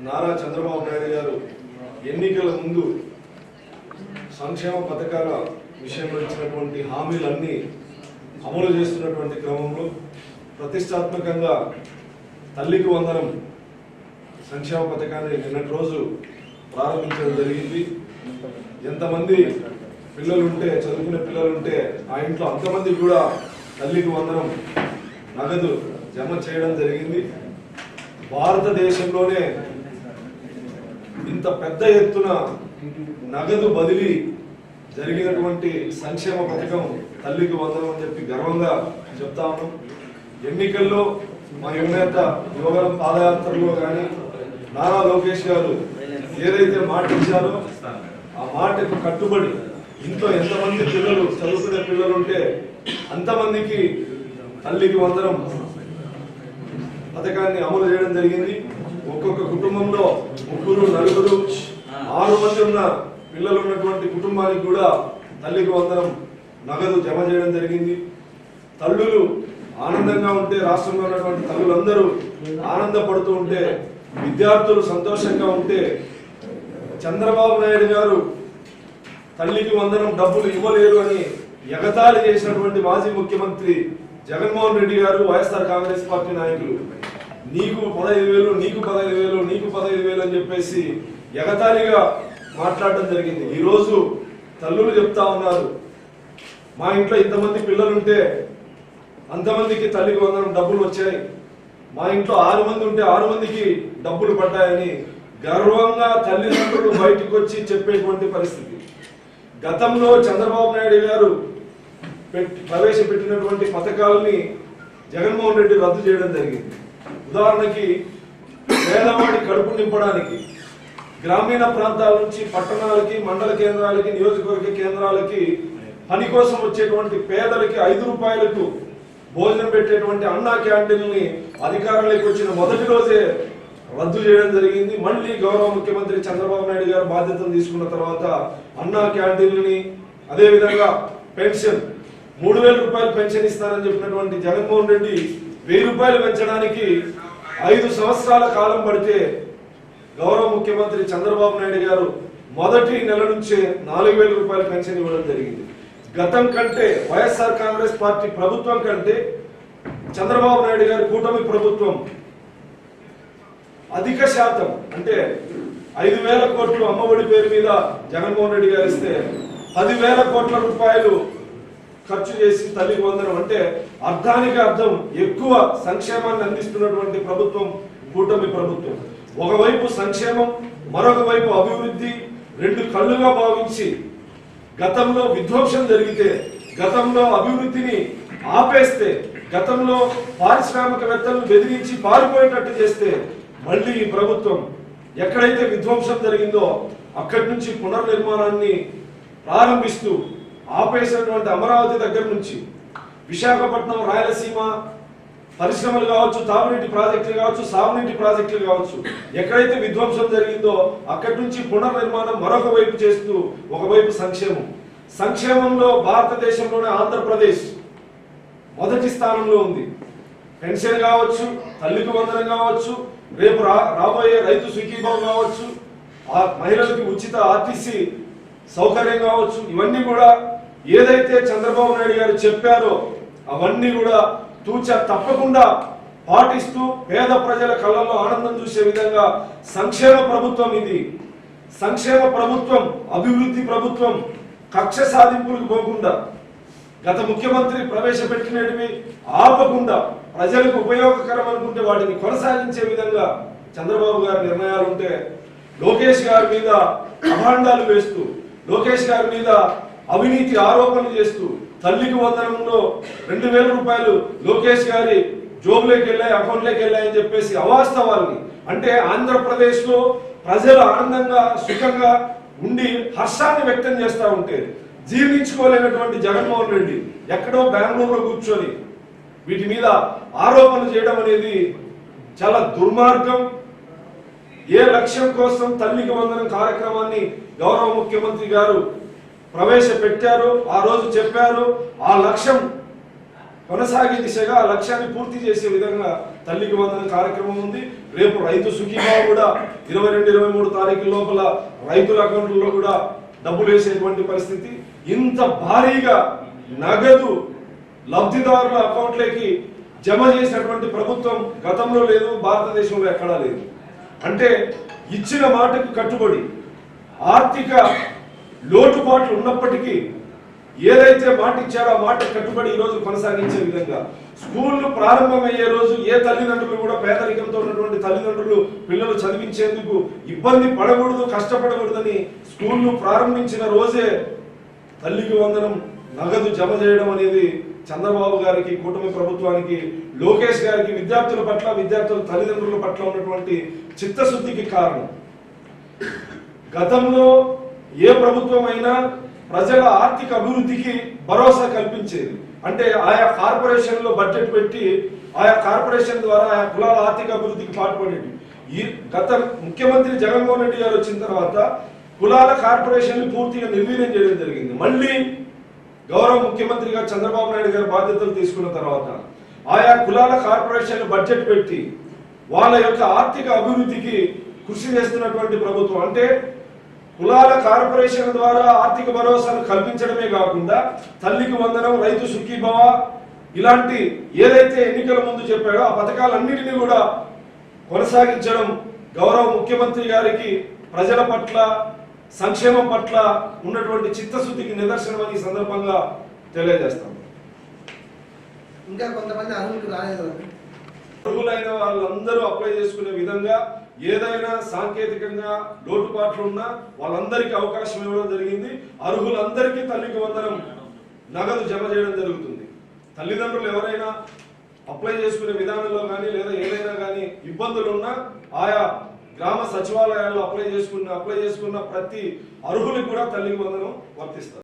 నారా చంద్రబాబు నాయుడు గారు ఎన్నికల ముందు సంక్షేమ పథకాల విషయంలో ఇచ్చినటువంటి హామీలన్నీ అమలు చేస్తున్నటువంటి క్రమంలో ప్రతిష్టాత్మకంగా తల్లికి వందనం సంక్షేమ పథకాన్ని నిన్నటి రోజు ప్రారంభించడం జరిగింది. ఎంతమంది పిల్లలుంటే చదువుకునే పిల్లలుంటే ఆ ఇంట్లో అంతమంది కూడా తల్లికి వందనం నగదు జమ చేయడం జరిగింది. భారతదేశంలోనే ఇంత పెద్ద ఎత్తున నగదు బదిలీ జరిగినటువంటి సంక్షేమ పథకం తల్లికి వందనం అని చెప్పి గర్వంగా చెప్తా ఉన్నాం. ఎన్నికల్లో మా యువనేత యువగలం పాదయాత్రలో కానీ నారా లోకేష్ గారు ఏదైతే మాట ఇచ్చారో ఆ మాటకు కట్టుబడి ఇంట్లో ఎంతమంది పిల్లలు చదువుకునే పిల్లలు ఉంటే అంతమందికి తల్లికి వందనం పథకాన్ని అమలు చేయడం జరిగింది. ఒక్కొక్క కుటుంబంలో 3, 4, 6 మంది ఉన్న పిల్లలు ఉన్నటువంటి కుటుంబానికి కూడా తల్లికి వందనం నగదు జమ చేయడం జరిగింది. తల్లులు ఆనందంగా ఉంటే, రాష్ట్రంలో ఉన్నటువంటి తల్లులందరూ ఆనందపడుతూ ఉంటే, విద్యార్థులు సంతోషంగా ఉంటే, చంద్రబాబు నాయుడు గారు తల్లికి వందనం డబ్బులు ఇవ్వలేరు అని ఎగతాళి చేసినటువంటి మాజీ ముఖ్యమంత్రి జగన్మోహన్ రెడ్డి గారు, వైఎస్ఆర్ కాంగ్రెస్ పార్టీ నాయకులు నీకు 15,000, నీకు 15,000, నీకు 15,000 అని చెప్పేసి ఎగతాళిగా మాట్లాడడం జరిగింది. ఈరోజు తల్లులు చెప్తా ఉన్నారు, మా ఇంట్లో ఇంతమంది పిల్లలుంటే అంతమందికి తల్లికి వందనం డబ్బులు వచ్చాయి, మా ఇంట్లో 6 మంది ఉంటే 6 మందికి డబ్బులు పడ్డాయని గర్వంగా తల్లిదండ్రులు బయటకు వచ్చి చెప్పేటువంటి పరిస్థితి. గతంలో చంద్రబాబు నాయుడు గారు ప్రవేశపెట్టినటువంటి పథకాలని జగన్మోహన్ రెడ్డి రద్దు చేయడం జరిగింది. ఉదాహరణకి పేదవాడి కడుపు నింపడానికి గ్రామీణ ప్రాంతాల నుంచి పట్టణాలకి, మండల కేంద్రాలకి, నియోజకవర్గ కేంద్రాలకి పని కోసం వచ్చేటువంటి పేదలకి 5 రూపాయలకు భోజనం పెట్టేటువంటి అన్నా క్యాంటీన్ని అధికారంలోకి వచ్చిన మొదటి రోజే రద్దు చేయడం జరిగింది. మళ్ళీ గౌరవ ముఖ్యమంత్రి చంద్రబాబు నాయుడు గారు బాధ్యతలు తీసుకున్న తర్వాత అన్నా క్యాంటీన్ని, అదేవిధంగా పెన్షన్ 3,000 రూపాయలు పెన్షన్ ఇస్తానని చెప్పినటువంటి జగన్మోహన్ రెడ్డి 1,000 రూపాయలు పెంచడానికి 5 సంవత్సరాల కాలం పడితే గౌరవ ముఖ్యమంత్రి చంద్రబాబు నాయుడు గారు మొదటి నెల నుంచే 4,000 రూపాయల పెన్షన్ ఇవ్వడం జరిగింది. గతం కంటే వైఎస్ఆర్ కాంగ్రెస్ పార్టీ ప్రభుత్వం కంటే చంద్రబాబు నాయుడు గారి కూటమి ప్రభుత్వం అధిక శాతం, అంటే 5,000 కోట్లు అమ్మఒడి పేరు మీద జగన్మోహన్ రెడ్డి గారు ఇస్తే 10,000 కోట్ల రూపాయలు ఖర్చు చేసి తల్లికి వందనం, అంటే అర్థానికి అర్థం ఎక్కువ సంక్షేమాన్ని అందిస్తున్నటువంటి ప్రభుత్వం కూటమి ప్రభుత్వం. ఒకవైపు సంక్షేమం, మరొక వైపు అభివృద్ధి, 2 కళ్ళుగా భావించి గతంలో విధ్వంసం జరిగితే, గతంలో అభివృద్ధిని ఆపేస్తే, గతంలో పారిశ్రామికవేత్తలను బెదిరించి పారిపోయేటట్టు చేస్తే, మళ్ళీ ఈ ప్రభుత్వం ఎక్కడైతే విధ్వంసం జరిగిందో అక్కడి నుంచి పునర్నిర్మాణాన్ని ప్రారంభిస్తూ ఆపేసినటువంటి అమరావతి దగ్గర నుంచి విశాఖపట్నం, రాయలసీమ పరిశ్రమలు కావచ్చు, తాగునీటి ప్రాజెక్టులు కావచ్చు, సాగునీటి ప్రాజెక్టులు కావచ్చు, ఎక్కడైతే విధ్వంసం జరిగిందో అక్కడి నుంచి పునర్నిర్మాణం మరొక వైపు చేస్తూ, ఒకవైపు సంక్షేమం. సంక్షేమంలో భారతదేశంలోనే ఆంధ్రప్రదేశ్ మొదటి స్థానంలో ఉంది. పెన్షన్ కావచ్చు, తల్లికి వందనం కావచ్చు, రేపు రాబోయే రైతు సుఖీభావం కావచ్చు, మహిళలకు ఉచిత ఆర్టీసీ సౌకర్యం కావచ్చు, ఇవన్నీ కూడా ఏదైతే చంద్రబాబు నాయుడు గారు చెప్పారో అవన్నీ కూడా తూచా తప్పకుండా పాటిస్తూ పేద ప్రజల కళ్ళల్లో ఆనందం చూసే విధంగా సంక్షేమ ప్రభుత్వం ఇది. సంక్షేమ ప్రభుత్వం, అభివృద్ధి ప్రభుత్వం, కక్ష సాధింపులకు పోకుండా, గత ముఖ్యమంత్రి ప్రవేశపెట్టినవి ఆపకుండా, ప్రజలకు ఉపయోగకరం అనుకుంటే వాటిని కొనసాగించే విధంగా చంద్రబాబు గారి నిర్ణయాలు ఉంటే, లోకేష్ గారి మీద అభాండాలు వేస్తూ, లోకేష్ గారి మీద అవినీతి ఆరోపణలు చేస్తూ, తల్లికి వందనంలో 2,000 రూపాయలు లోకేష్ గారి జోబులోకి వెళ్ళాయి, అకౌంట్లోకి వెళ్ళాయని చెప్పేసి అవాస్తవాల్ని, అంటే ఆంధ్రప్రదేశ్ లో ప్రజలు ఆనందంగా సుఖంగా ఉండి హర్షాన్ని వ్యక్తం చేస్తూ ఉంటే జీర్ణించుకోలేనటువంటి జగన్మోహన్ రెడ్డి ఎక్కడో బెంగళూరులో కూర్చొని వీటి మీద ఆరోపణలు చేయడం అనేది చాలా దుర్మార్గం. ఏ లక్ష్యం కోసం తల్లికి వందనం కార్యక్రమాన్ని గౌరవ ముఖ్యమంత్రి గారు ప్రవేశపెట్టారు, ఆ రోజు చెప్పారు, ఆ లక్ష్యం కొనసాగే దిశగా ఆ లక్ష్యాన్ని పూర్తి చేసే విధంగా తల్లికి వందనం కార్యక్రమం ఉంది. రేపు రైతు సుఖీభావ కూడా 22-23 తారీఖు లోపల రైతుల అకౌంట్లలో కూడా డబ్బులు వేసేటువంటి పరిస్థితి. ఇంత భారీగా నగదు లబ్ధిదారుల అకౌంట్లకి జమ చేసినటువంటి ప్రభుత్వం గతంలో లేదు, భారతదేశంలో ఎక్కడా లేదు. అంటే ఇచ్చిన మాటకు కట్టుబడి ఆర్థిక లోటుపాట్లు ఉన్నప్పటికీ ఏదైతే మాట ఇచ్చారో ఆ మాట కట్టుబడి ఈ రోజు కొనసాగించే విధంగా స్కూళ్లు ప్రారంభమయ్యే రోజు ఏ తల్లిదండ్రులు కూడా పేదరికంతో ఉన్నటువంటి తల్లిదండ్రులు పిల్లలు చదివించేందుకు ఇబ్బంది పడకూడదు, కష్టపడకూడదని స్కూళ్లు ప్రారంభించిన రోజే తల్లికి వందనం నగదు జమ చేయడం అనేది చంద్రబాబు గారికి, కూటమి ప్రభుత్వానికి, లోకేష్ గారికి విద్యార్థుల పట్ల, విద్యార్థుల తల్లిదండ్రుల పట్ల ఉన్నటువంటి చిత్తశుద్ధికి కారణం. గతంలో ఏ ప్రభుత్వం అయినా ప్రజల ఆర్థిక అభివృద్ధికి భరోసా కల్పించేది. అంటే ఆయా కార్పొరేషన్ లో బడ్జెట్ పెట్టి ఆయా కార్పొరేషన్ ద్వారా ఆయా కులాల ఆర్థిక అభివృద్ధికి పాటుపడేది. ఈ గత ముఖ్యమంత్రి జగన్మోహన్ రెడ్డి గారు వచ్చిన తర్వాత కులాల కార్పొరేషన్ పూర్తిగా నిర్వీర్యం చేయడం జరిగింది. మళ్ళీ గౌరవ ముఖ్యమంత్రిగా చంద్రబాబు నాయుడు గారు బాధ్యతలు తీసుకున్న తర్వాత ఆయా కులాల కార్పొరేషన్ బడ్జెట్ పెట్టి వాళ్ళ యొక్క ఆర్థిక అభివృద్ధికి కృషి చేస్తున్నటువంటి ప్రభుత్వం. అంటే కులాల కార్పొరేషన్ ద్వారా ఆర్థిక భరోసాను కల్పించడమే కాకుండా తల్లికి వందనం, రైతు సుఖీభవ ఇలాంటి ఏదైతే ఎన్నికల ముందు చెప్పాడో ఆ పథకాలన్నిటినీ కూడా కొనసాగించడం గౌరవ ముఖ్యమంత్రి గారికి ప్రజల పట్ల, సంక్షేమం పట్ల ఉన్నటువంటి చిత్తశుద్ధికి నిదర్శనం అని సందర్భంగా తెలియజేస్తాం. ఇంకా కొంతమంది అర్హులు రాలేదు. అర్హులైన వాళ్ళందరూ అప్లై చేసుకునే విధంగా ఏదైనా సాంకేతికంగా లోటుపాట్లు ఉన్నా వాళ్ళందరికీ అవకాశం ఇవ్వడం జరిగింది. అర్హులందరికీ తల్లికి వందనం నగదు జమ చేయడం జరుగుతుంది. తల్లిదండ్రులు ఎవరైనా అప్లై చేసుకునే విధానంలో కానీ లేదా ఏదైనా కానీ ఇబ్బందులు ఉన్నా ఆయా గ్రామ సచివాలయాల్లో అప్లై చేసుకున్న ప్రతి అర్హులకు కూడా తల్లికి వందనం వర్తిస్తారు.